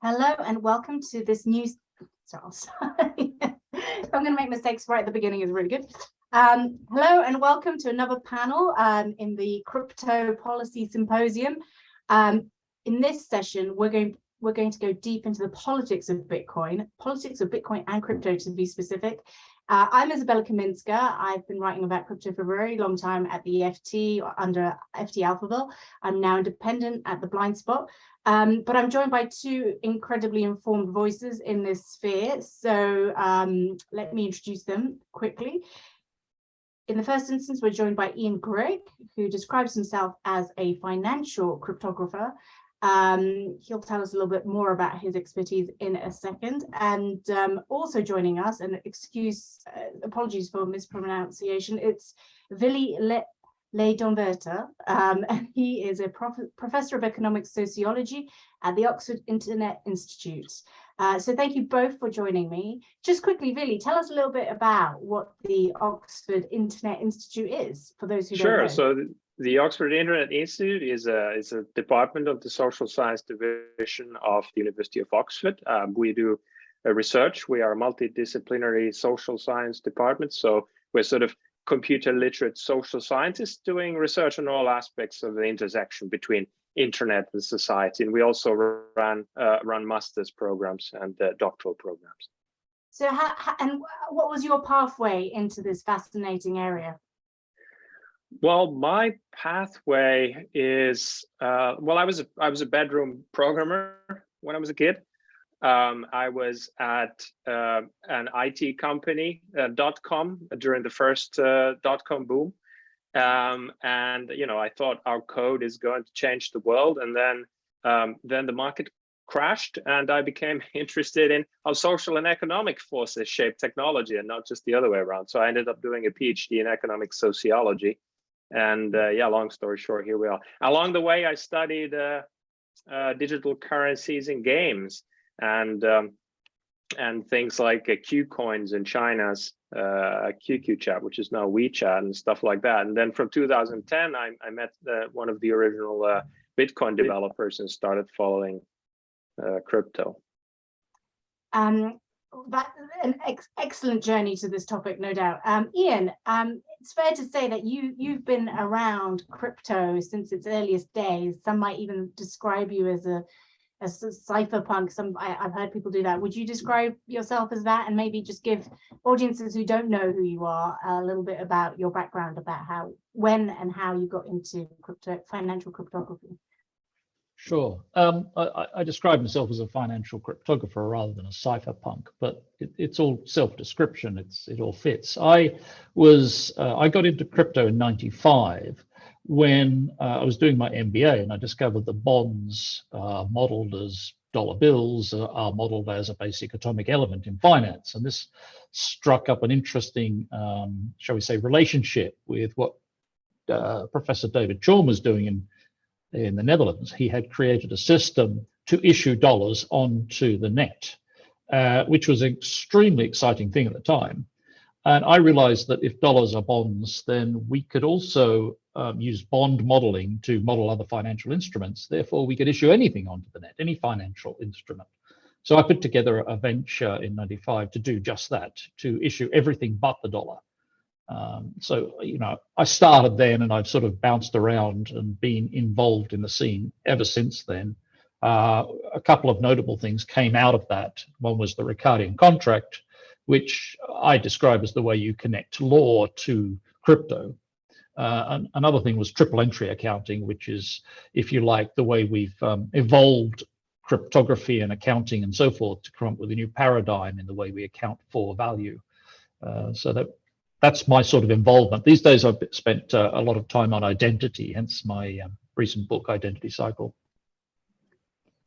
Hello and welcome to this new. Sorry, I'm going to make mistakes right at the beginning. Is really good. Hello and welcome to another panel in the Crypto Policy Symposium. In this session, we're going to go deep into the politics of Bitcoin and crypto to be specific. I'm Izabella Kaminska. I've been writing about crypto for a very long time at the FT under FT Alphaville. I'm now independent at the Blindspot. But I'm joined by two incredibly informed voices in this sphere. So let me introduce them quickly. In the first instance, we're joined by Grigg, who describes himself as a financial cryptographer. He'll tell us a little bit more about his expertise in a second. And also joining us, and apologies for mispronunciation, it's Vili Lehdonvirta, and he is a professor of economic sociology at the Oxford Internet Institute. So thank you both for joining me. Just quickly, Vili, tell us a little bit about what the Oxford Internet Institute is, for those who don't know. Sure. So the Oxford Internet Institute is a department of the social science division of the University of Oxford. We do research. We are a multidisciplinary social science department. So we're sort of computer literate social scientists doing research on all aspects of the intersection between internet and society. And we also run master's programs and doctoral programs. So and what was your pathway into this fascinating area? Well, my pathway is, I was a bedroom programmer when I was a kid. I was at an IT company, .com, during the first .com boom. And, I thought our code is going to change the world. And then the market crashed and I became interested in how social and economic forces shape technology and not just the other way around. So I ended up doing a PhD in economic sociology. And long story short, here we are. Along the way, I studied digital currencies and games. And things like Q coins in China's QQ chat, which is now WeChat and stuff like that. And then from 2010, I met one of the original Bitcoin developers and started following crypto. That's an excellent journey to this topic, no doubt. Ian, it's fair to say that you've been around crypto since its earliest days. Some might even describe you as a cypherpunk. I've heard people do that. Would you describe yourself as that, and maybe just give audiences who don't know who you are a little bit about your background, about when and how you got into financial cryptography? Sure. I describe myself as a financial cryptographer rather than a cypherpunk, but it's all self-description. It all fits. I got into crypto in '95 when I was doing my MBA, and I discovered that bonds modeled as dollar bills are modeled as a basic atomic element in finance. And this struck up an interesting, shall we say, relationship with what Professor David Chaum was doing in the Netherlands. He had created a system to issue dollars onto the net, which was an extremely exciting thing at the time. And I realized that if dollars are bonds, then we could also use bond modeling to model other financial instruments. Therefore, we could issue anything onto the net, any financial instrument. So I put together a venture in '95 to do just that, to issue everything but the dollar. I started then, and I've sort of bounced around and been involved in the scene ever since then. A couple of notable things came out of that. One was the Ricardian contract, which I describe as the way you connect law to crypto. Another thing was triple entry accounting, which is, if you like, the way we've evolved cryptography and accounting and so forth to come up with a new paradigm in the way we account for value. That's my sort of involvement. These days I've spent a lot of time on identity, hence my recent book, Identity Cycle.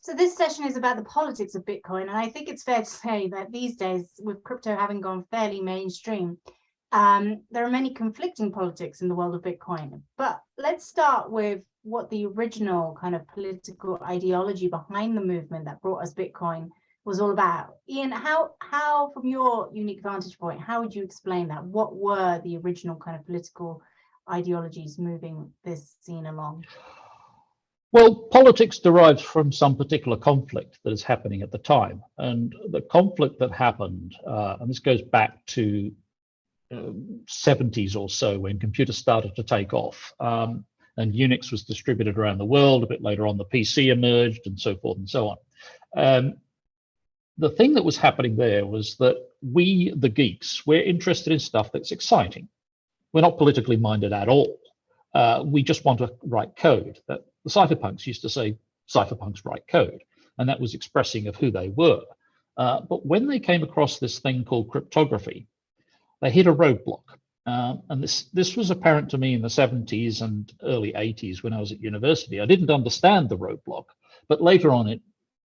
So this session is about the politics of Bitcoin, and I think it's fair to say that these days, with crypto having gone fairly mainstream, there are many conflicting politics in the world of Bitcoin. But let's start with what the original kind of political ideology behind the movement that brought us Bitcoin was all about. Ian, how from your unique vantage point, how would you explain that? What were the original kind of political ideologies moving this scene along? Well, politics derives from some particular conflict that is happening at the time. And the conflict that happened, and this goes back to 70s or so when computers started to take off, and Unix was distributed around the world. A bit later on, the PC emerged and so forth and so on. The thing that was happening there was that we, the geeks, we're interested in stuff that's exciting. We're not politically minded at all. We just want to write code. That the cypherpunks used to say, cypherpunks write code, and that was expressing of who they were. But when they came across this thing called cryptography, they hit a roadblock. And this was apparent to me in the 70s and early 80s when I was at university. I didn't understand the roadblock, but later on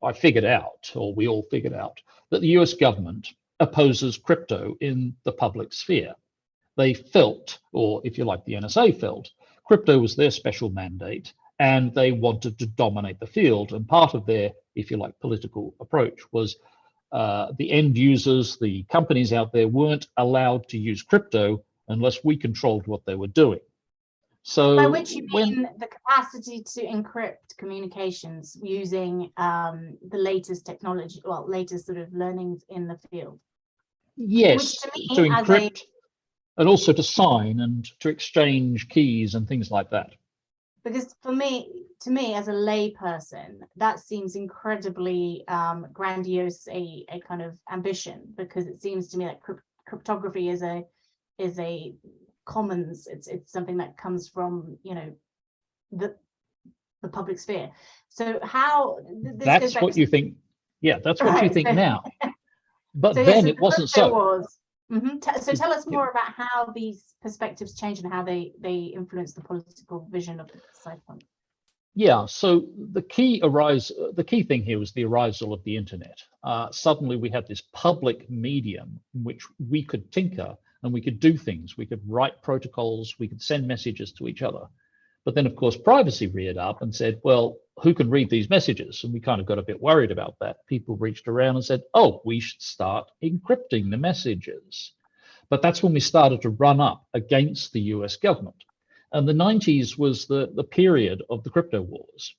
I figured out, or we all figured out, that the US government opposes crypto in the public sphere. They felt, or if you like, the NSA felt, crypto was their special mandate, and they wanted to dominate the field. And part of their, if you like, political approach was the end users, the companies out there weren't allowed to use crypto unless we controlled what they were doing. So by which you mean the capacity to encrypt communications using the latest technology, well, latest sort of learnings in the field. Yes, to encrypt and also to sign and to exchange keys and things like that. Because to me as a lay person, that seems incredibly grandiose, a kind of ambition, because it seems to me that cryptography is a commons. It's something that comes from, you know, the public sphere. So how that's what you think. Yeah, that's what you think now. But so then it wasn't so. So tell us more about how these perspectives change and how they influence the political vision of the cypherpunk. Yeah, so the key thing here was the arisal of the internet. Suddenly we had this public medium in which we could tinker and we could do things. We could write protocols, we could send messages to each other. But then, of course, privacy reared up and said, well, who can read these messages? And we kind of got a bit worried about that. People reached around and said, oh, we should start encrypting the messages. But that's when we started to run up against the US government. And the 90s was the period of the crypto wars.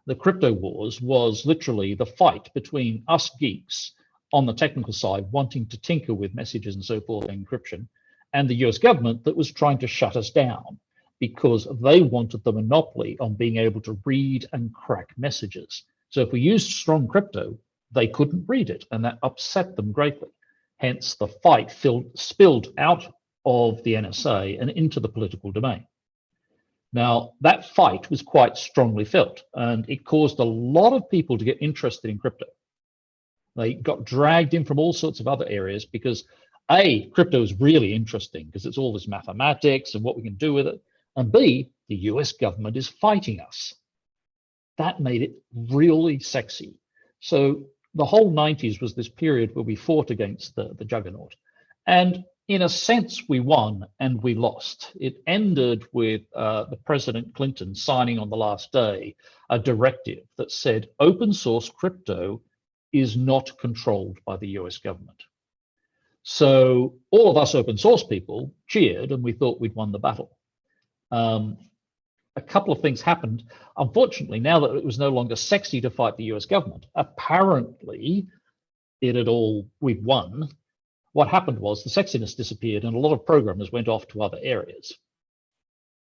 The crypto wars was literally the fight between us geeks on the technical side, wanting to tinker with messages and so forth, encryption, and the US government that was trying to shut us down, because they wanted the monopoly on being able to read and crack messages. So if we used strong crypto, they couldn't read it, and that upset them greatly. Hence, the fight spilled out of the NSA and into the political domain. Now, that fight was quite strongly felt, and it caused a lot of people to get interested in crypto. They got dragged in from all sorts of other areas because, A, crypto is really interesting because it's all this mathematics and what we can do with it. And B, the US government is fighting us. That made it really sexy. So the whole 90s was this period where we fought against the juggernaut. And in a sense, we won and we lost. It ended with the President Clinton signing on the last day a directive that said open source crypto is not controlled by the US government. So all of us open source people cheered and we thought we'd won the battle. A couple of things happened. Unfortunately, now that it was no longer sexy to fight the US government, apparently we'd won. What happened was the sexiness disappeared and a lot of programmers went off to other areas.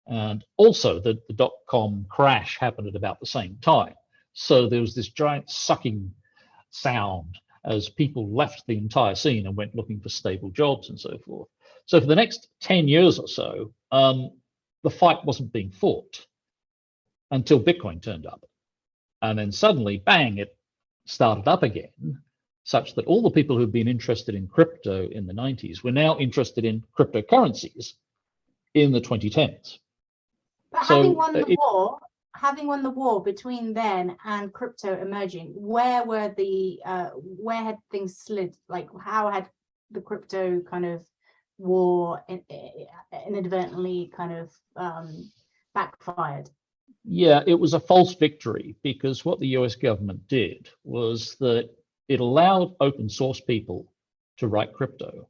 And also the dot-com crash happened at about the same time. So there was this giant sucking sound as people left the entire scene and went looking for stable jobs and so forth. So for the next 10 years or so, the fight wasn't being fought until Bitcoin turned up. And then suddenly, bang, it started up again, such that all the people who'd been interested in crypto in the 90s were now interested in cryptocurrencies in the 2010s. But so having won the war between then and crypto emerging, where had things slid? Like, how had the crypto kind of war inadvertently kind of backfired? Yeah, it was a false victory, because what the US government did was that it allowed open source people to write crypto,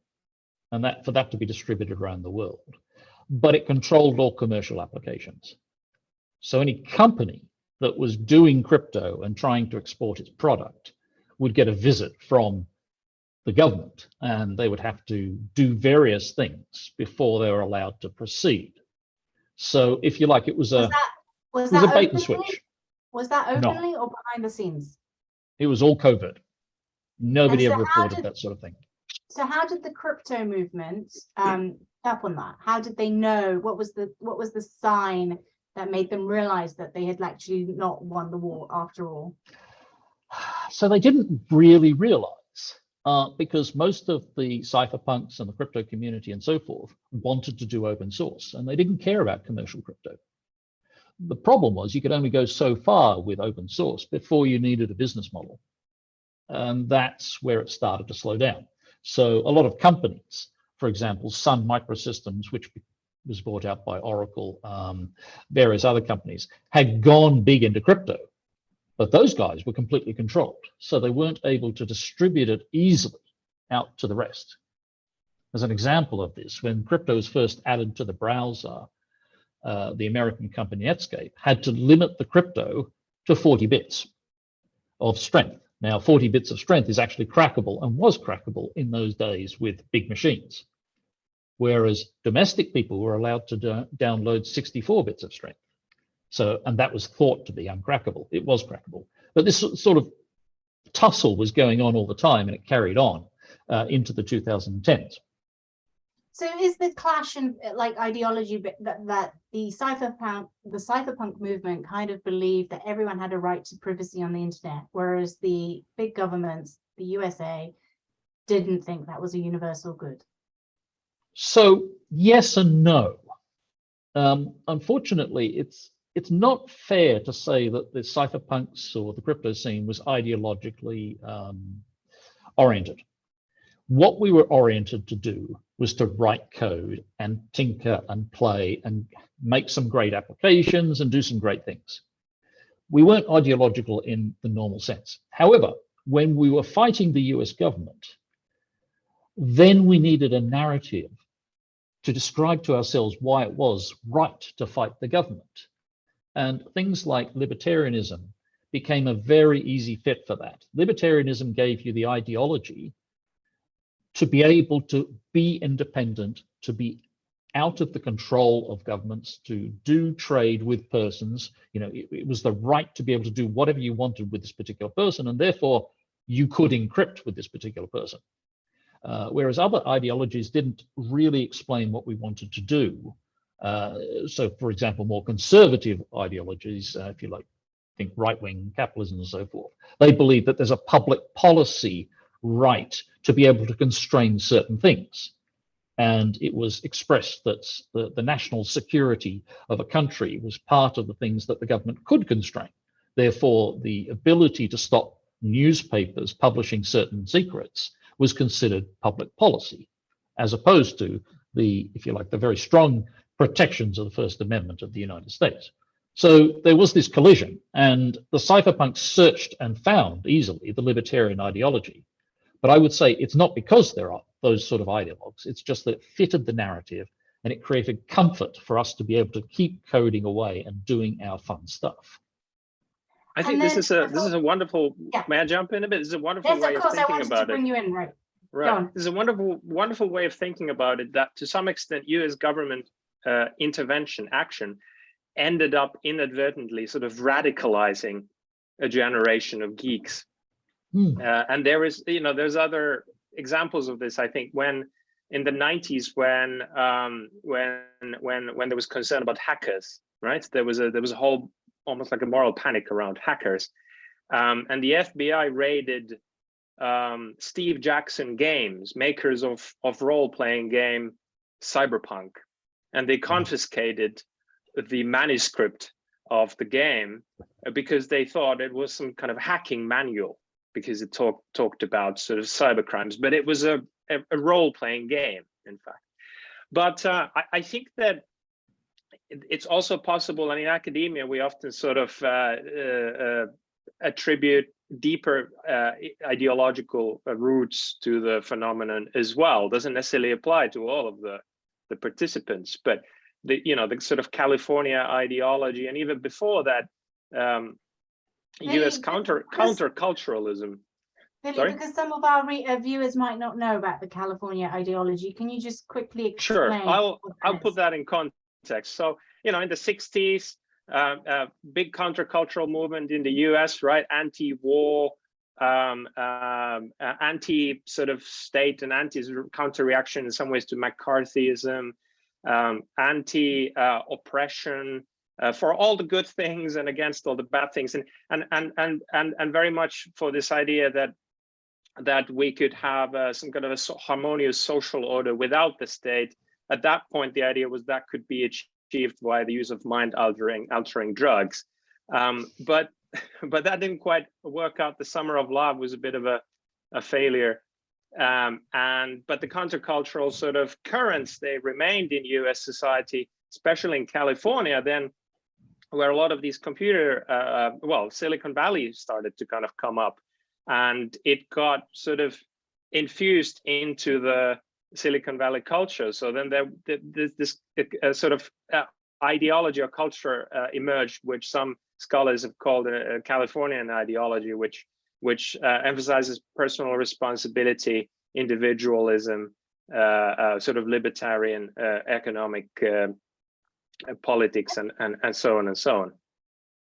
and for that to be distributed around the world. But it controlled all commercial applications. So any company that was doing crypto and trying to export its product would get a visit from the government, and they would have to do various things before they were allowed to proceed. So, if you like, it was a bait and switch. Was that openly or behind the scenes? It was all covert. Nobody so ever reported that sort of thing. So how did the crypto movement up on that? How did they know? What was the sign that made them realize that they had actually not won the war after all? So they didn't really realize, because most of the cypherpunks and the crypto community and so forth wanted to do open source, and they didn't care about commercial crypto. The problem was you could only go so far with open source before you needed a business model. And that's where it started to slow down. So a lot of companies, for example, Sun Microsystems, which was bought out by Oracle, various other companies, had gone big into crypto, but those guys were completely controlled. So they weren't able to distribute it easily out to the rest. As an example of this, when crypto was first added to the browser, the American company Netscape had to limit the crypto to 40 bits of strength. Now, 40 bits of strength is actually crackable and was crackable in those days with big machines, whereas domestic people were allowed to download 64 bits of strength. So, and that was thought to be uncrackable. It was crackable. But this sort of tussle was going on all the time, and it carried on into the 2010s. So is the clash in like ideology that the cypherpunk movement kind of believed that everyone had a right to privacy on the internet, whereas the big governments, the USA, didn't think that was a universal good? So yes and no. Unfortunately, it's not fair to say that the cypherpunks or the crypto scene was ideologically oriented. What we were oriented to do was to write code and tinker and play and make some great applications and do some great things. We weren't ideological in the normal sense. However, when we were fighting the US government, then we needed a narrative to describe to ourselves why it was right to fight the government. And things like libertarianism became a very easy fit for that. Libertarianism gave you the ideology to be able to be independent, to be out of the control of governments, to do trade with persons. You know, it was the right to be able to do whatever you wanted with this particular person, and therefore you could encrypt with this particular person. Whereas other ideologies didn't really explain what we wanted to do. So, for example, more conservative ideologies, if you like, think right-wing capitalism and so forth, they believe that there's a public policy right to be able to constrain certain things. And it was expressed that the national security of a country was part of the things that the government could constrain. Therefore, the ability to stop newspapers publishing certain secrets was considered public policy, as opposed to the, if you like, the very strong protections of the First Amendment of the United States. So there was this collision, and the cypherpunks searched and found easily the libertarian ideology. But I would say it's not because there are those sort of ideologues, it's just that it fitted the narrative and it created comfort for us to be able to keep coding away and doing our fun stuff. I think this is a wonderful. Yeah. May I jump in a bit? This is a wonderful way of thinking about it. Yes, of course. I wanted to bring you in, right? Right. This is a wonderful way of thinking about it. That to some extent, U.S. government intervention action ended up inadvertently sort of radicalizing a generation of geeks. And there is, you know, there's other examples of this. I think when in the 90s, when there was concern about hackers, right? There was a whole almost like a moral panic around hackers, and the FBI raided Steve Jackson Games, makers of role-playing game Cyberpunk, and they confiscated the manuscript of the game because they thought it was some kind of hacking manual, because it talked about sort of cyber crimes, but it was a role-playing game, in fact. But I think that it's also possible, and in academia, we often sort of attribute deeper ideological roots to the phenomenon as well. Doesn't necessarily apply to all of the participants, but the sort of California ideology, and even before that, US counterculturalism. Vili, because some of our viewers might not know about the California ideology, can you just quickly explain? Sure, I'll put that in context. So, in the 60s, big countercultural movement in the US, right? Anti-war, anti sort of state and anti-counter reaction in some ways to McCarthyism, anti-oppression, for all the good things and against all the bad things, and very much for this idea that we could have some kind of a harmonious social order without the state. At that point, the idea was that could be achieved by the use of mind-altering drugs, but that didn't quite work out. The Summer of Love was a bit of a failure, but the countercultural sort of currents, they remained in U.S. society, especially in California, then where a lot of these Silicon Valley started to kind of come up, and it got sort of infused into the Silicon Valley culture. So then there's this sort of ideology or culture emerged, which some scholars have called a Californian ideology, which emphasizes personal responsibility, individualism, sort of libertarian economic politics, and so on and so on.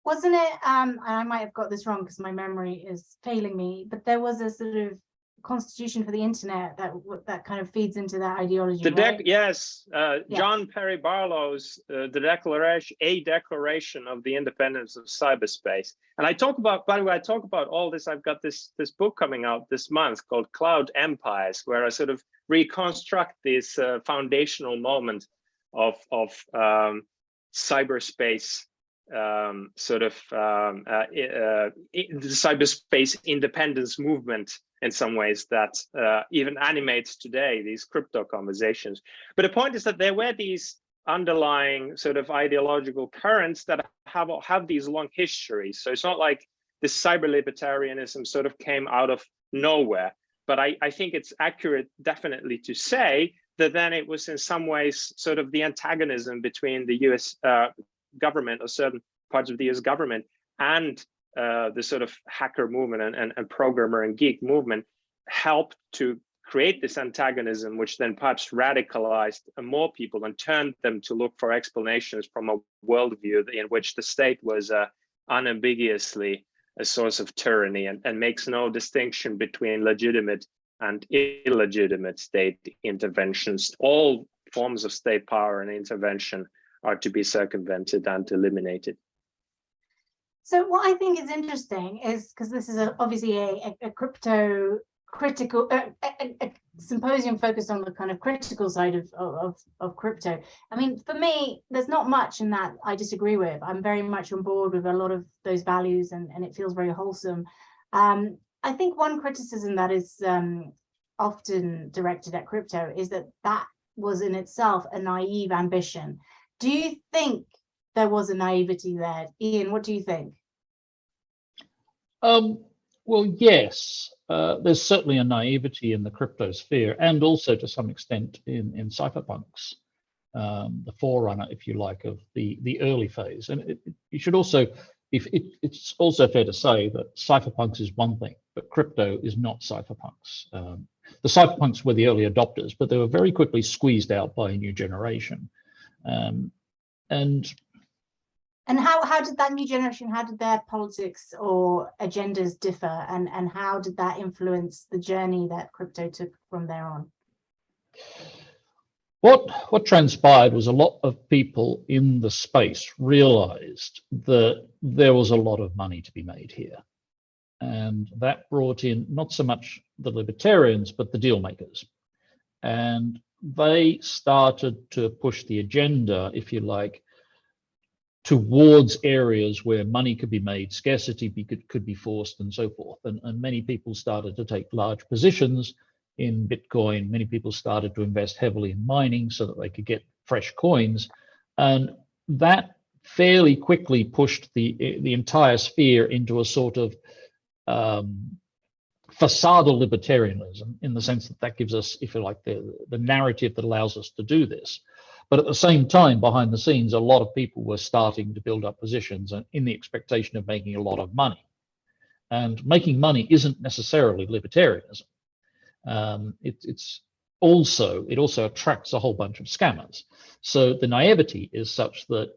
Wasn't it, I might have got this wrong because my memory is failing me, but there was a sort of constitution for the internet that kind of feeds into that ideology, right? Yes, John Perry Barlow's the Declaration of the Independence of Cyberspace. And I talk about, by the way, I talk about all this. I've got this book coming out this month called Cloud Empires, where I sort of reconstruct this foundational moment of cyberspace, the cyberspace independence movement in some ways that even animates today these crypto conversations. But the point is that there were these underlying sort of ideological currents that have these long histories. So it's not like this cyber libertarianism sort of came out of nowhere. But I think it's accurate definitely to say that then it was in some ways sort of the antagonism between the US government, or certain parts of the US government, and the sort of hacker movement and programmer and geek movement helped to create this antagonism, which then perhaps radicalized more people and turned them to look for explanations from a worldview in which the state was unambiguously a source of tyranny and makes no distinction between legitimate and illegitimate state interventions. All forms of state power and intervention are to be circumvented and eliminated. So what I think is interesting is, because this is obviously a crypto critical a symposium focused on the kind of critical side of crypto. I mean, for me, there's not much in that I disagree with. I'm very much on board with a lot of those values, and it feels very wholesome. I think one criticism that is often directed at crypto is that was in itself a naive ambition. Do you think there was a naivety there? Ian, what do you think? Well, yes, there's certainly a naivety in the crypto sphere, and also to some extent in cypherpunks, the forerunner, if you like, of the early phase. And you should also, it's also fair to say that cypherpunks is one thing, but crypto is not cypherpunks. The cypherpunks were the early adopters, but they were very quickly squeezed out by a new generation. And how did that new generation, how did their politics or agendas differ, and how did that influence the journey that crypto took from there on? What transpired was a lot of people in the space realized that there was a lot of money to be made here. And that brought in not so much the libertarians, but the deal makers. And they started to push the agenda, if you like, towards areas where money could be made, scarcity could be forced, and so forth. And many people started to take large positions in Bitcoin. Many people started to invest heavily in mining so that they could get fresh coins. And that fairly quickly pushed the entire sphere into a sort of facadal libertarianism, in the sense that gives us, if you like, the narrative that allows us to do this. But at the same time, behind the scenes, a lot of people were starting to build up positions and in the expectation of making a lot of money. And making money isn't necessarily libertarianism. It also attracts a whole bunch of scammers. So the naivety is such that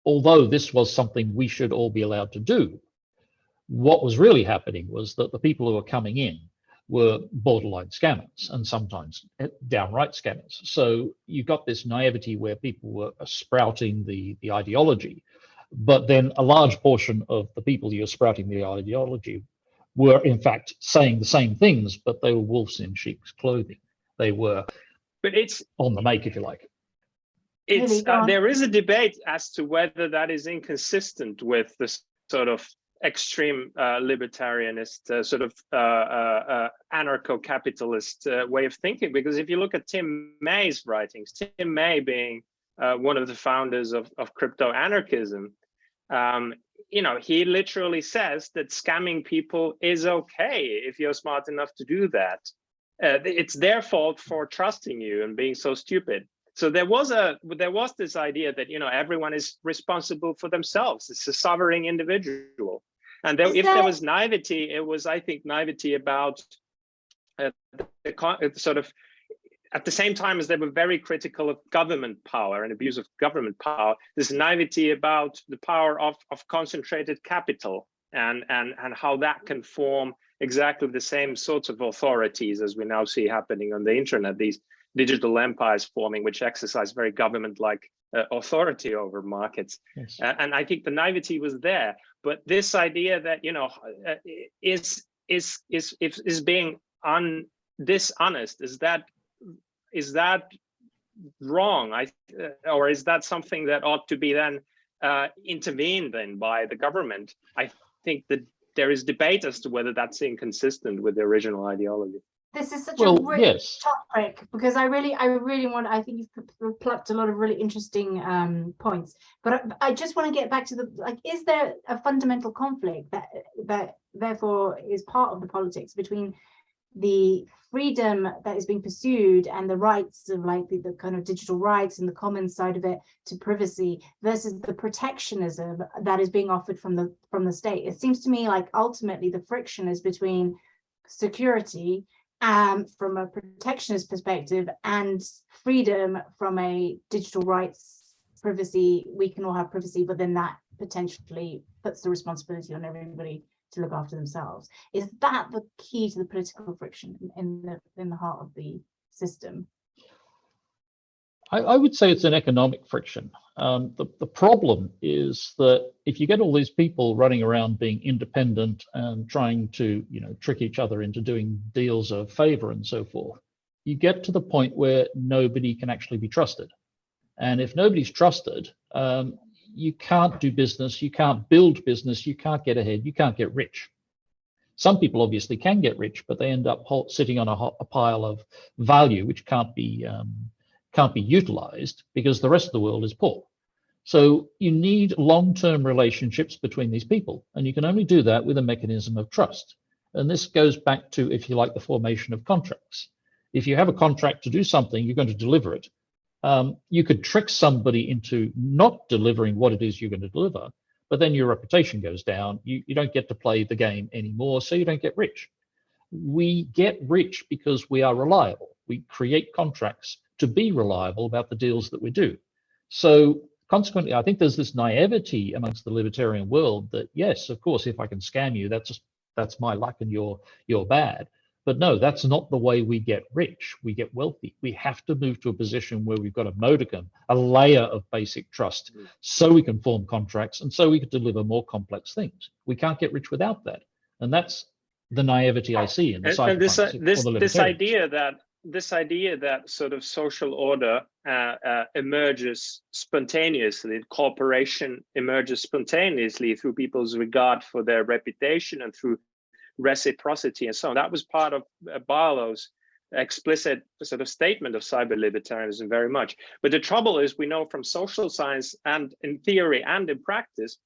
although this was something we should all be allowed to do, what was really happening was that the people who were coming in were borderline scammers and sometimes downright scammers. So you got this naivety where people were sprouting the ideology, but then a large portion of the people you're sprouting the ideology were in fact saying the same things, but they were wolves in sheep's clothing. They were, but it's on the make, if you like. It's there is a debate as to whether that is inconsistent with the sort of extreme libertarianist sort of anarcho-capitalist way of thinking, because if you look at Tim May's writings, Tim May being one of the founders of crypto anarchism, you know, he literally says that scamming people is okay if you're smart enough to do that. It's their fault for trusting you and being so stupid. So there was this idea that, you know, everyone is responsible for themselves. It's a sovereign individual. And if there was naivety, it was, I think, naivety about sort of, at the same time as they were very critical of government power and abuse of government power, this naivety about the power of concentrated capital and how that can form exactly the same sorts of authorities as we now see happening on the internet, these digital empires forming, which exercise very government-like authority over markets. Yes. And I think the naivety was there, but this idea that, you know, is being dishonest, is that wrong? Or is that something that ought to be then intervened in by the government? I think that there is debate as to whether that's inconsistent with the original ideology. This is such a rich yes. topic, because I think you've plucked a lot of really interesting points, but I just want to get back to is there a fundamental conflict that therefore is part of the politics between the freedom that is being pursued and the rights of the kind of digital rights and the commons side of it to privacy versus the protectionism that is being offered from the state? It seems to me like ultimately the friction is between security from a protectionist perspective and freedom from a digital rights privacy. We can all have privacy, but then that potentially puts the responsibility on everybody to look after themselves. Is that the key to the political friction in the heart of the system? I would say it's an economic friction. The problem is that if you get all these people running around being independent and trying to, you know, trick each other into doing deals of favor and so forth, you get to the point where nobody can actually be trusted. And if nobody's trusted, you can't do business, you can't build business, you can't get ahead, you can't get rich. Some people obviously can get rich, but they end up sitting on a pile of value which can't be utilized because the rest of the world is poor. So you need long-term relationships between these people, and you can only do that with a mechanism of trust. And this goes back to, if you like, the formation of contracts. If you have a contract to do something, you're going to deliver it. You could trick somebody into not delivering what it is you're going to deliver, but then your reputation goes down. You don't get to play the game anymore, so you don't get rich. We get rich because we are reliable. We create contracts to be reliable about the deals that we do. So consequently, I think there's this naivety amongst the libertarian world that, yes, of course, if I can scam you, that's my luck and you're bad. But no, that's not the way we get rich. We get wealthy. We have to move to a position where we've got a modicum, a layer of basic trust, so we can form contracts and so we can deliver more complex things. We can't get rich without that. And that's the naivety I see in the cypherpunks. This idea that sort of social order emerges spontaneously, cooperation emerges spontaneously through people's regard for their reputation and through reciprocity and so on. That was part of Barlow's explicit sort of statement of cyber libertarianism very much. But the trouble is, we know from social science and in theory and in practice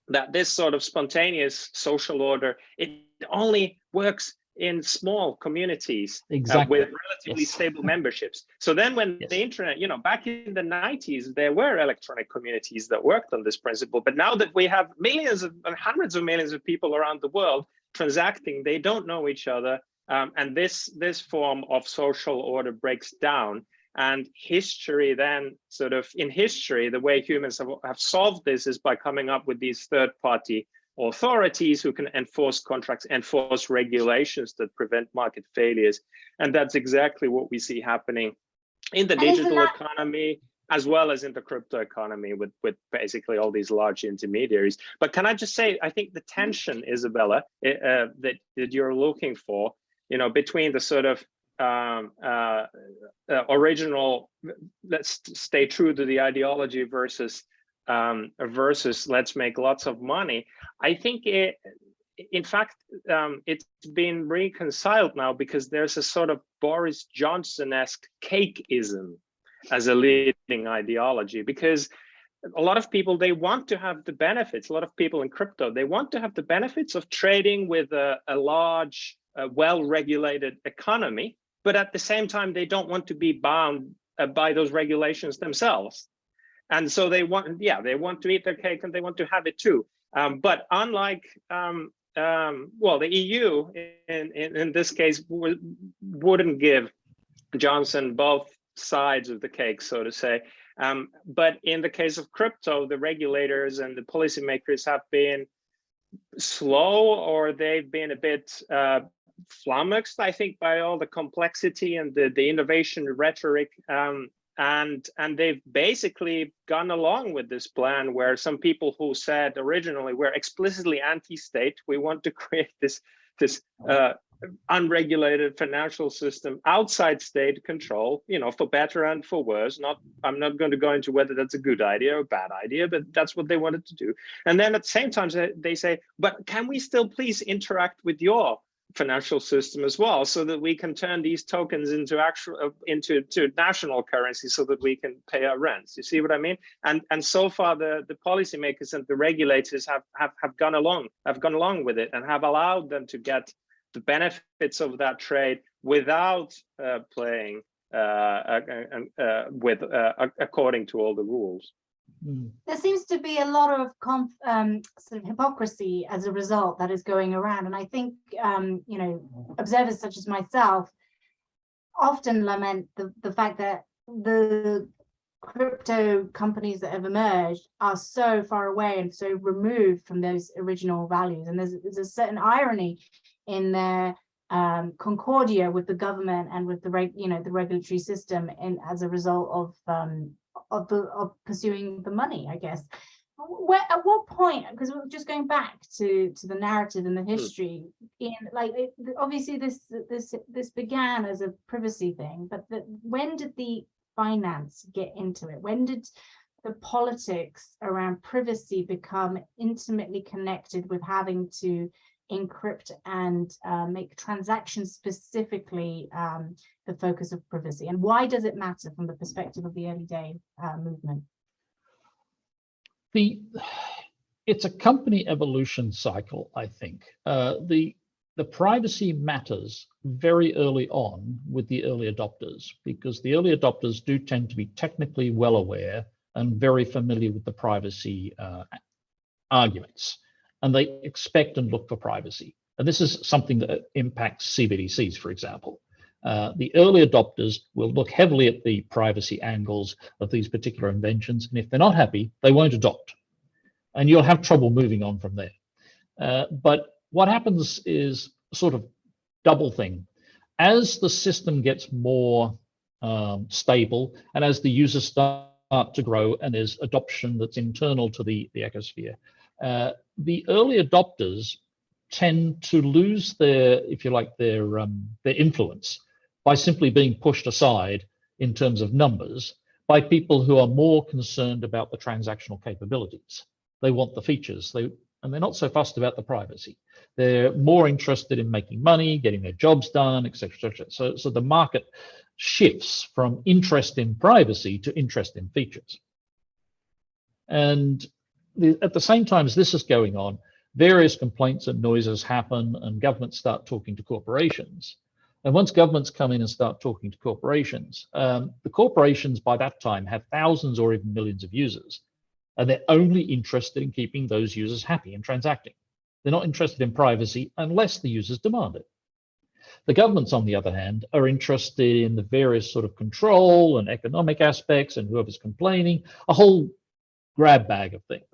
that this sort of spontaneous social order, it only works in small communities Exactly. with relatively stable memberships. So then when the internet, back in the 90s, there were electronic communities that worked on this principle. But now that we have millions and hundreds of millions of people around the world transacting, they don't know each other. And this form of social order breaks down. And history then in history, the way humans have solved this is by coming up with these third-party authorities who can enforce contracts, enforce regulations that prevent market failures. And that's exactly what we see happening in the digital economy, as well as in the crypto economy with basically all these large intermediaries. But can I just say, I think the tension, Izabella, that you're looking for, between the sort of original, let's stay true to the ideology versus let's make lots of money. I think in fact, it's been reconciled now because there's a sort of Boris Johnson-esque cakeism as a leading ideology, because a lot of people, they want to have the benefits. A lot of people in crypto, they want to have the benefits of trading with a large, well-regulated economy, but at the same time, they don't want to be bound by those regulations themselves. And so they want to eat their cake and they want to have it too. But unlike, the EU in this case wouldn't give Johnson both sides of the cake, so to say. But in the case of crypto, the regulators and the policymakers have been slow, or they've been a bit flummoxed, I think, by all the complexity and the innovation rhetoric. And they've basically gone along with this plan where some people who said originally we're explicitly anti-state, we want to create this unregulated financial system outside state control, for better and for worse. I'm not going to go into whether that's a good idea or a bad idea, but that's what they wanted to do. And then at the same time, they say, but can we still please interact with your financial system as well, so that we can turn these tokens into national currency, so that we can pay our rents? You see what I mean? And so far, the policymakers and the regulators have gone along with it and have allowed them to get the benefits of that trade without playing according to all the rules. There seems to be a lot of sort of hypocrisy as a result that is going around, and I think observers such as myself often lament the fact that the crypto companies that have emerged are so far away and so removed from those original values, and there's a certain irony in their concordia with the government and with the regulatory system, and as a result of pursuing the money, I guess. At what point, because we're just going back to the narrative and the history, obviously this began as a privacy thing, but when did the finance get into it? When did the politics around privacy become intimately connected with having to encrypt and make transactions specifically the focus of privacy? And why does it matter from the perspective of the early day movement? It's a company evolution cycle, I think. The privacy matters very early on with the early adopters, because the early adopters do tend to be technically well aware and very familiar with the privacy arguments, and they expect and look for privacy. And this is something that impacts CBDCs, for example. The early adopters will look heavily at the privacy angles of these particular inventions, and if they're not happy, they won't adopt. And you'll have trouble moving on from there. But what happens is a sort of double thing. As the system gets more stable, and as the users start to grow, and there's adoption that's internal to the ecosphere, the early adopters tend to lose their, if you like, their influence by simply being pushed aside in terms of numbers by people who are more concerned about the transactional capabilities. They want the features, and they're not so fussed about the privacy. They're more interested in making money, getting their jobs done, etc. So the market shifts from interest in privacy to interest in features. And at the same time as this is going on, various complaints and noises happen, and governments start talking to corporations. And once governments come in and start talking to corporations, the corporations by that time have thousands or even millions of users, and they're only interested in keeping those users happy and transacting. They're not interested in privacy unless the users demand it. The governments, on the other hand, are interested in the various sort of control and economic aspects, and whoever's complaining, a whole grab bag of things.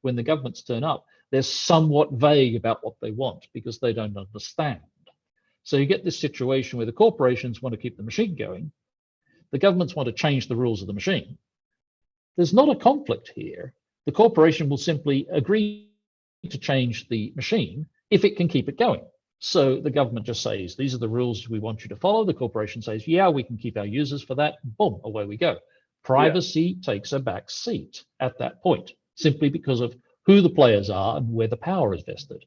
When the governments turn up, they're somewhat vague about what they want because they don't understand. So you get this situation where the corporations want to keep the machine going. The governments want to change the rules of the machine. There's not a conflict here. The corporation will simply agree to change the machine if it can keep it going. So the government just says, these are the rules we want you to follow. The corporation says, yeah, we can keep our users for that. Boom, away we go. Privacy takes a back seat at that point, simply because of who the players are and where the power is vested.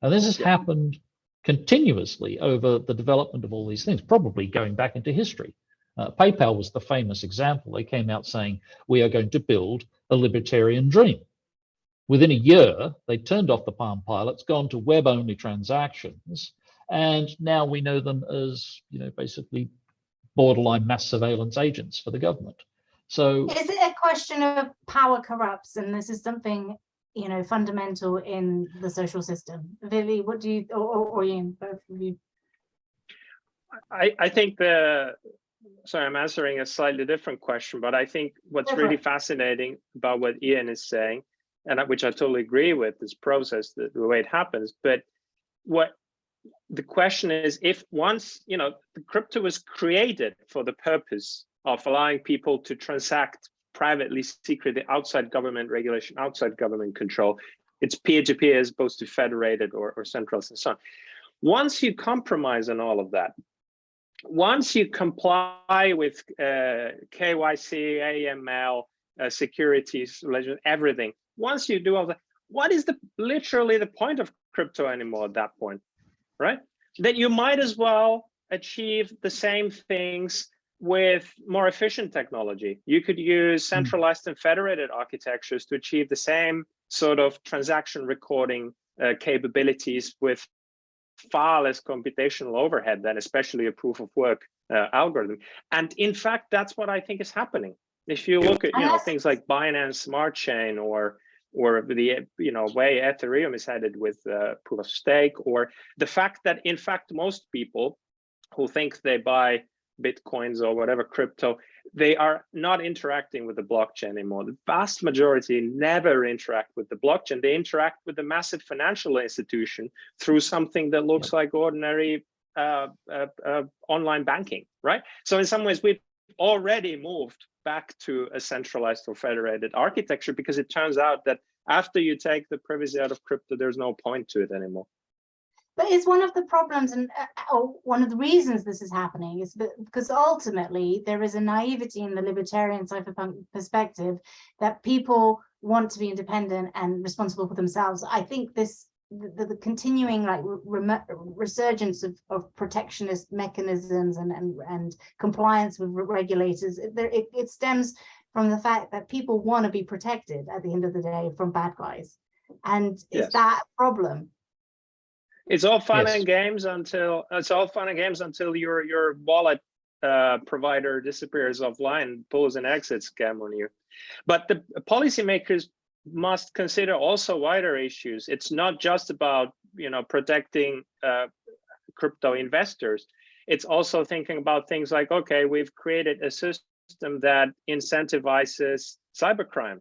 And this has happened continuously over the development of all these things, probably going back into history. PayPal was the famous example. They came out saying, we are going to build a libertarian dream. Within a year, they turned off the Palm Pilots, gone to web-only transactions, and now we know them as, basically borderline mass surveillance agents for the government. So, is it a question of power corrupts, and this is something fundamental in the social system? Vili, what do you, or Ian, both of you? I think sorry, I'm answering a slightly different question, but I think what's really fascinating about what Ian is saying, and which I totally agree with, this process, the way it happens. But what the question is, if once, the crypto was created for the purpose of allowing people to transact privately, secretly, outside government regulation, outside government control, it's peer-to-peer as opposed to federated or centralized and so on. Once you compromise on all of that, once you comply with KYC, AML, securities, everything, once you do all that, what is literally the point of crypto anymore at that point, right? That you might as well achieve the same things with more efficient technology. You could use centralized and federated architectures to achieve the same sort of transaction recording capabilities with far less computational overhead than especially a proof of work algorithm. And in fact, that's what I think is happening. If you look at things like Binance Smart Chain or the way Ethereum is headed with proof of stake, or the fact that in fact most people who think they buy Bitcoins or whatever crypto, they are not interacting with the blockchain anymore. The vast majority never interact with the blockchain. They interact with the massive financial institution through something that looks like ordinary online banking, right? So in some ways, we've already moved back to a centralized or federated architecture, because it turns out that after you take the privacy out of crypto, there's no point to it anymore. But it's one of the problems, and or one of the reasons this is happening is because ultimately there is a naivety in the libertarian cypherpunk perspective that people want to be independent and responsible for themselves. I think the continuing resurgence of protectionist mechanisms and compliance with regulators, it stems from the fact that people want to be protected at the end of the day from bad guys, and is that a problem? It's all fun and games until your wallet provider disappears offline, pulls an exit scam on you. But the policymakers must consider also wider issues. It's not just about protecting crypto investors. It's also thinking about things like, okay, we've created a system that incentivizes cybercrime.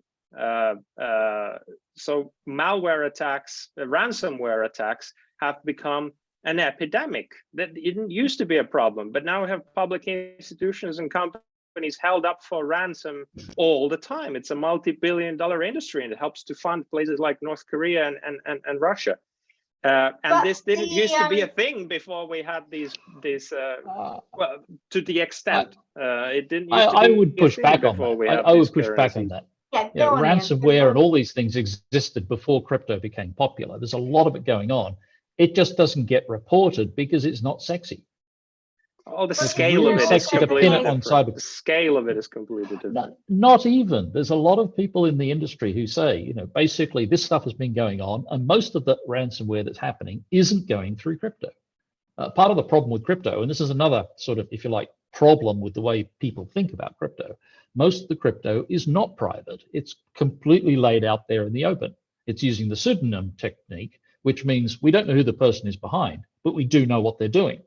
So malware attacks, ransomware attacks have become an epidemic. That didn't used to be a problem, but now we have public institutions and companies held up for ransom all the time. It's a multi-billion-dollar industry, and it helps to fund places like North Korea and Russia. And this didn't used to be a thing before we had these well, to the extent it didn't used to be. I would push back on that. I would push back on that. Yeah, ransomware and all these things existed before crypto became popular. There's a lot of it going on. It just doesn't get reported because it's not sexy. Oh, the But scale of really it is sexy to completely pin it on different. cyber. The scale of it is completely different. Not even. There's a lot of people in the industry who say, basically this stuff has been going on, and most of the ransomware that's happening isn't going through crypto. Part of the problem with crypto, and this is another sort of, if you like, problem with the way people think about crypto, most of the crypto is not private. It's completely laid out there in the open. It's using the pseudonym technique, which means we don't know who the person is behind, but we do know what they're doing.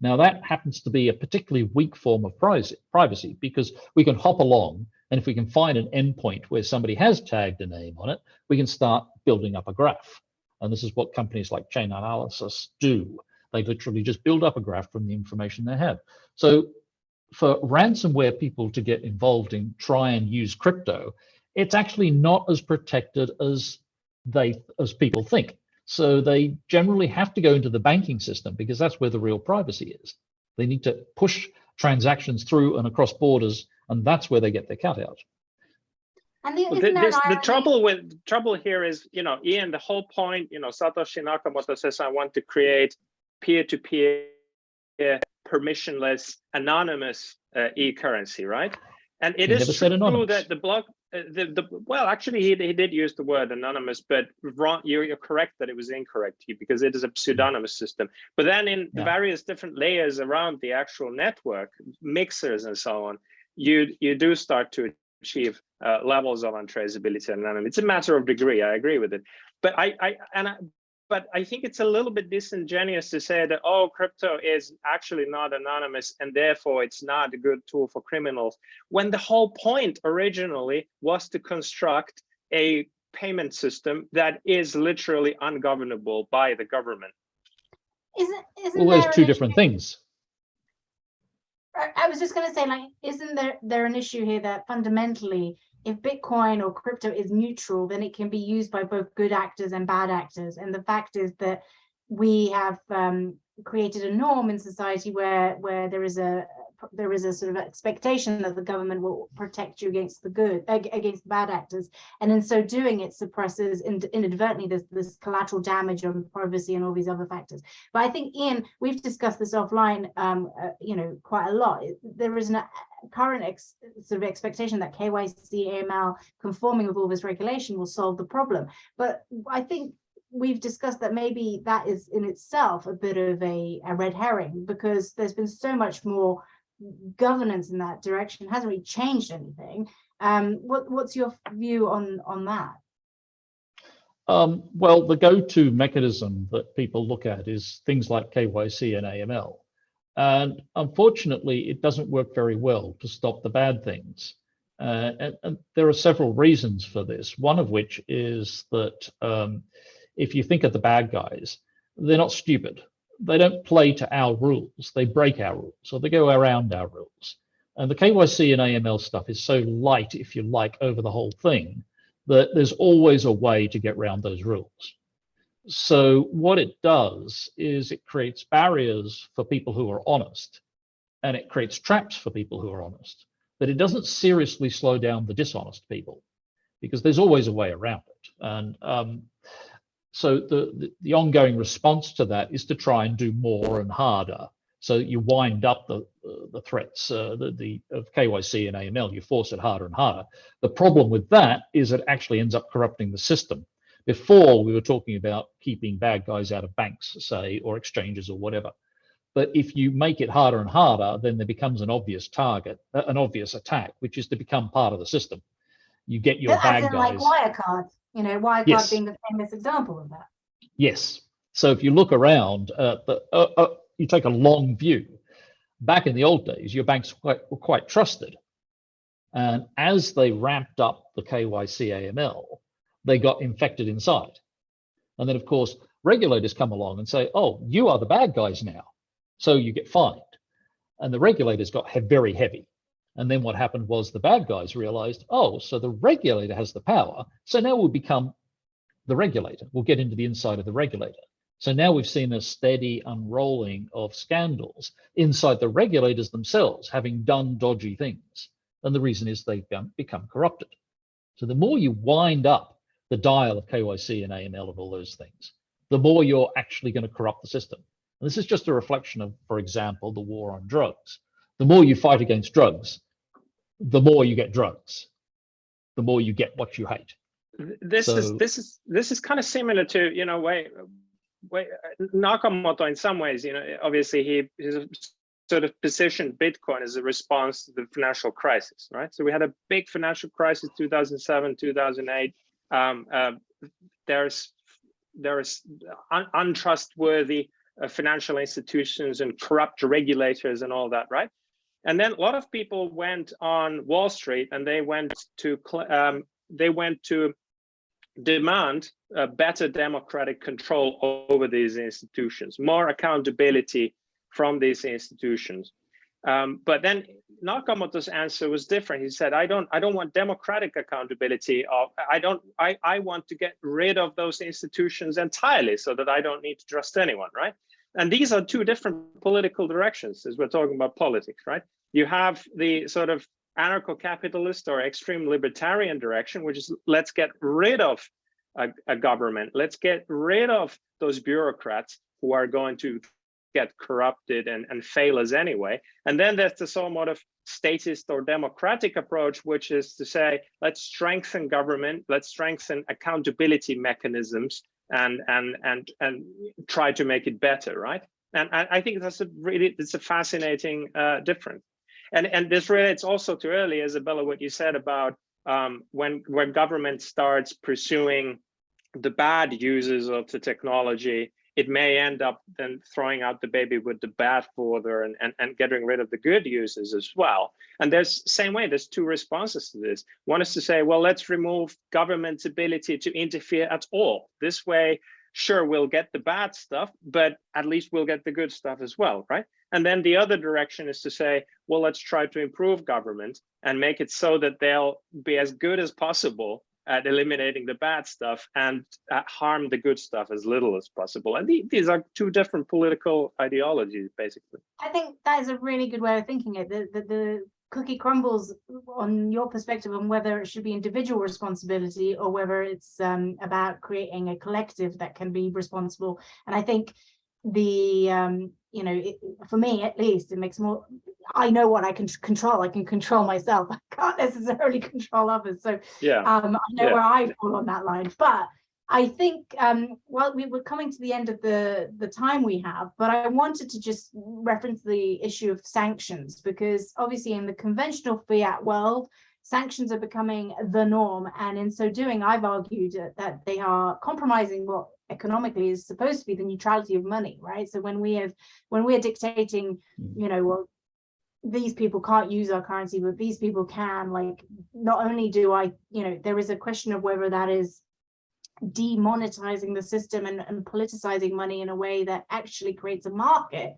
Now, that happens to be a particularly weak form of privacy because we can hop along, and if we can find an endpoint where somebody has tagged a name on it, we can start building up a graph. And this is what companies like Chain Analysis do. They literally just build up a graph from the information they have. So for ransomware people to get involved in try and use crypto, it's actually not as protected as people think. So they generally have to go into the banking system because that's where the real privacy is. They need to push transactions through and across borders, and that's where they get their cut out. And the trouble here is, Ian, the whole point, Satoshi Nakamoto says, I want to create peer-to-peer, permissionless, anonymous e-currency, right? And it is true that the block, well, actually, he did use the word anonymous, but wrong. You're correct that it was incorrect because it is a pseudonymous system. But then in the various different layers around the actual network, mixers and so on, you do start to achieve levels of untraceability and anonymity. It's a matter of degree. I agree with it, but But I think it's a little bit disingenuous to say that, oh, crypto is actually not anonymous and therefore it's not a good tool for criminals, when the whole point originally was to construct a payment system that is literally ungovernable by the government. Well, there's two different things. I was just going to say, like, isn't there an issue here that fundamentally, if Bitcoin or crypto is neutral, then it can be used by both good actors and bad actors. And the fact is that we have created a norm in society where there is a sort of expectation that the government will protect you against against bad actors, and in so doing, it suppresses inadvertently this collateral damage on privacy and all these other factors. But I think, Ian, we've discussed this offline, quite a lot. There is a current sort of expectation that KYC, AML, conforming with all this regulation will solve the problem. But I think we've discussed that maybe that is in itself a bit of a red herring, because there's been so much more governance in that direction. It hasn't really changed anything. What's your view on that? Well, the go-to mechanism that people look at is things like KYC and AML. And unfortunately, it doesn't work very well to stop the bad things. And there are several reasons for this, one of which is that if you think of the bad guys, they're not stupid. They don't play to our rules. They break our rules, or they go around our rules. And the KYC and AML stuff is so light, if you like, over the whole thing, that there's always a way to get around those rules. So what it does is it creates barriers for people who are honest, and it creates traps for people who are honest, but it doesn't seriously slow down the dishonest people, because there's always a way around it. And so the ongoing response to that is to try and do more and harder. So you wind up the threats of KYC and AML, you force it harder and harder. The problem with that is it actually ends up corrupting the system. Before, we were talking about keeping bad guys out of banks, say, or exchanges or whatever. But if you make it harder and harder, then there becomes an obvious target, an obvious attack, which is to become part of the system. You get your bad guys. Like Wirecard, Wirecard yes. being the famous example of that. Yes. So if you look around, you take a long view. Back in the old days, your banks were quite trusted. And as they ramped up the KYC AML, they got infected inside. And then, of course, regulators come along and say, oh, you are the bad guys now, so you get fined. And the regulators got very heavy. And then what happened was the bad guys realized, oh, so the regulator has the power. So now we'll become the regulator. We'll get into the inside of the regulator. So now we've seen a steady unrolling of scandals inside the regulators themselves, having done dodgy things. And the reason is they've become corrupted. So the more you wind up the dial of KYC and AML of all those things, the more you're actually going to corrupt the system. And this is just a reflection of, for example, the war on drugs. The more you fight against drugs, the more you get drugs, the more you get what you hate. This is kind of similar to, you know, way Nakamoto in some ways, you know, obviously he's sort of positioned Bitcoin as a response to the financial crisis, right? So we had a big financial crisis, 2007, 2008. There's untrustworthy financial institutions and corrupt regulators and all that, right? And then a lot of people went on Wall Street and they went to demand better democratic control over these institutions, more accountability from these institutions. But then Nakamoto's answer was different. He said, I don't want democratic accountability. I want to get rid of those institutions entirely so that I don't need to trust anyone, right? And these are two different political directions as we're talking about politics, right? You have the sort of anarcho-capitalist or extreme libertarian direction, which is let's get rid of a government. Let's get rid of those bureaucrats who are going to get corrupted and fail us anyway. And then there's the somewhat of statist or democratic approach, which is to say, let's strengthen government, let's strengthen accountability mechanisms and try to make it better, right? And I think it's a fascinating difference. And this relates also to earlier, Izabella, what you said about when government starts pursuing the bad uses of the technology, it may end up then throwing out the baby with the bathwater and getting rid of the good uses as well. And there's same way, there's two responses to this. One is to say, well, let's remove government's ability to interfere at all. This way, sure, we'll get the bad stuff, but at least we'll get the good stuff as well, right? And then the other direction is to say, well, let's try to improve government and make it so that they'll be as good as possible at eliminating the bad stuff and harm the good stuff as little as possible. And these are two different political ideologies, basically. I think that is a really good way of thinking it. The cookie crumbles on your perspective on whether it should be individual responsibility or whether it's about creating a collective that can be responsible. And I think the you know, for me at least, it makes more, I know what I can control. I can control myself. I can't necessarily control others. So yeah, I know where I fall on that line. But I think, well, we're coming to the end of the time we have, but I wanted to just reference the issue of sanctions, because obviously in the conventional fiat world, sanctions are becoming the norm. And in so doing, I've argued that they are compromising what economically is supposed to be the neutrality of money, right? So when we're dictating, you know, well, these people can't use our currency, but these people can, like, not only do I, you know, there is a question of whether that is demonetizing the system and politicizing money in a way that actually creates a market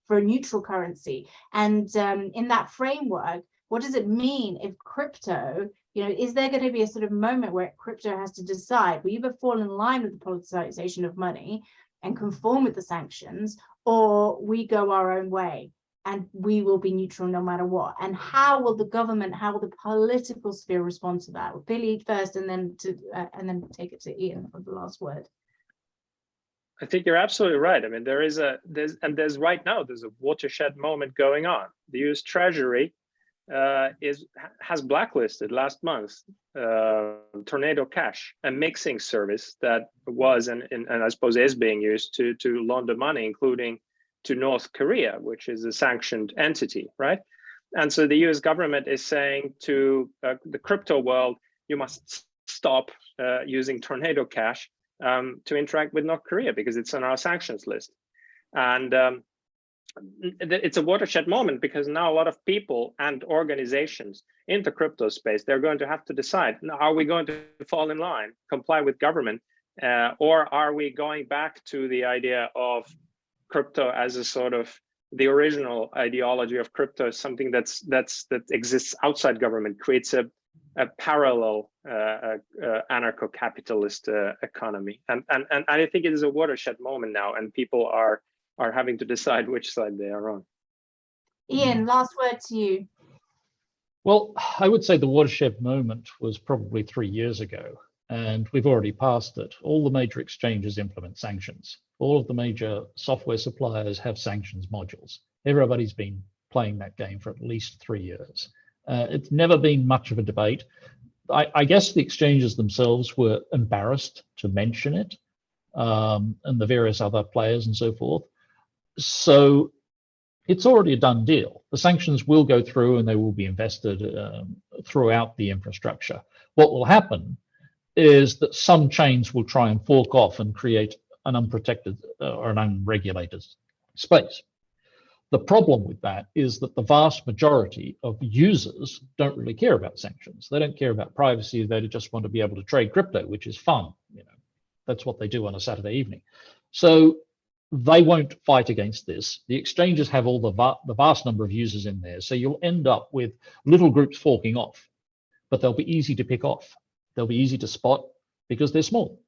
for a neutral currency. And in that framework, what does it mean if crypto, you know, is there going to be a sort of moment where crypto has to decide, we either fall in line with the politicization of money and conform with the sanctions, or we go our own way and we will be neutral no matter what? And how will the government, how will the political sphere respond to that? Vili first, and then take it to Ian for the last word. I think you're absolutely right. I mean, there's right now there's a watershed moment going on. The US Treasury has blacklisted last month Tornado Cash, a mixing service that was and I suppose is being used to launder money, including to North Korea, which is a sanctioned entity, right? And so the US government is saying to the crypto world, you must stop using Tornado Cash to interact with North Korea because it's on our sanctions list. And it's a watershed moment because now a lot of people and organizations in the crypto space, they're going to have to decide, are we going to fall in line, comply with government, or are we going back to the idea of crypto as a sort of the original ideology of crypto is something that exists outside government, creates a parallel anarcho-capitalist economy, and I think it is a watershed moment now, and people are having to decide which side they are on. Ian, last word to you. Well, I would say the watershed moment was probably 3 years ago, and we've already passed it. All the major exchanges implement sanctions. All of the major software suppliers have sanctions modules. Everybody's been playing that game for at least 3 years. It's never been much of a debate. I guess the exchanges themselves were embarrassed to mention it, and the various other players and so forth. So it's already a done deal. The sanctions will go through and they will be invested throughout the infrastructure. What will happen is that some chains will try and fork off and create an unprotected or an unregulated space. The problem with that is that the vast majority of users don't really care about sanctions. They don't care about privacy. They just want to be able to trade crypto, which is fun. You know, that's what they do on a Saturday evening. So they won't fight against this. The exchanges have all the vast number of users in there. So you'll end up with little groups forking off, but they'll be easy to pick off. They'll be easy to spot because they're small.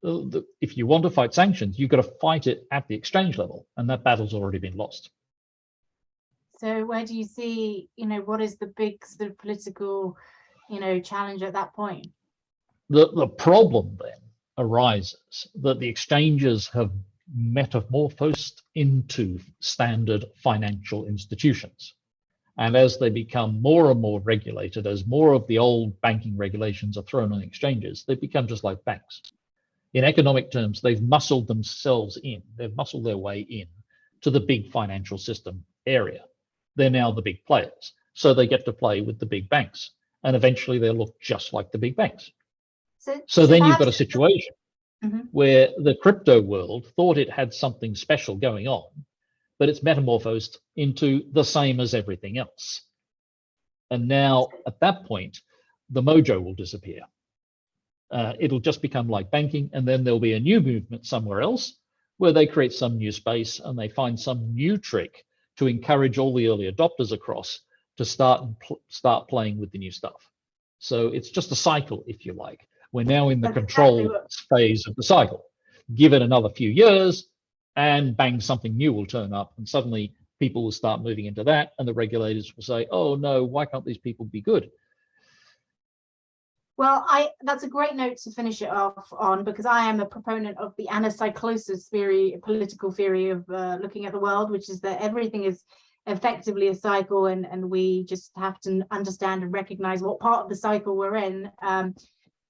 If you want to fight sanctions, you've got to fight it at the exchange level, and that battle's already been lost. So where do you see, what is the big sort of political, challenge at that point? The problem then arises that the exchanges have metamorphosed into standard financial institutions. And as they become more and more regulated, as more of the old banking regulations are thrown on exchanges, they become just like banks. In economic terms, they've muscled themselves in, they've muscled their way in to the big financial system area. They're now the big players. So they get to play with the big banks. And eventually they'll look just like the big banks. So then you've got a situation where the crypto world thought it had something special going on, but it's metamorphosed into the same as everything else. And now at that point, the mojo will disappear. It'll just become like banking, and then there'll be a new movement somewhere else where they create some new space and they find some new trick to encourage all the early adopters across to start playing with the new stuff. So it's just a cycle, if you like. We're now in the control phase of the cycle. Give it another few years and bang, something new will turn up, and suddenly people will start moving into that, and the regulators will say, oh no, why can't these people be good? Well, that's a great note to finish it off on, because I am a proponent of the anacyclosis theory, political theory of looking at the world, which is that everything is effectively a cycle, and we just have to understand and recognize what part of the cycle we're in.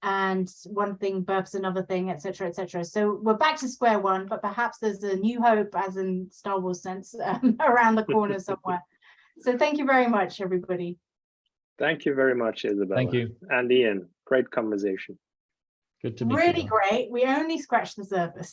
And one thing births another thing, etc., etc. So we're back to square one, but perhaps there's a new hope, as in Star Wars sense, around the corner somewhere. So thank you very much, everybody. Thank you very much, Izabella. Thank you. And Ian, great conversation. Good to meet you. Really great. We only scratched the surface.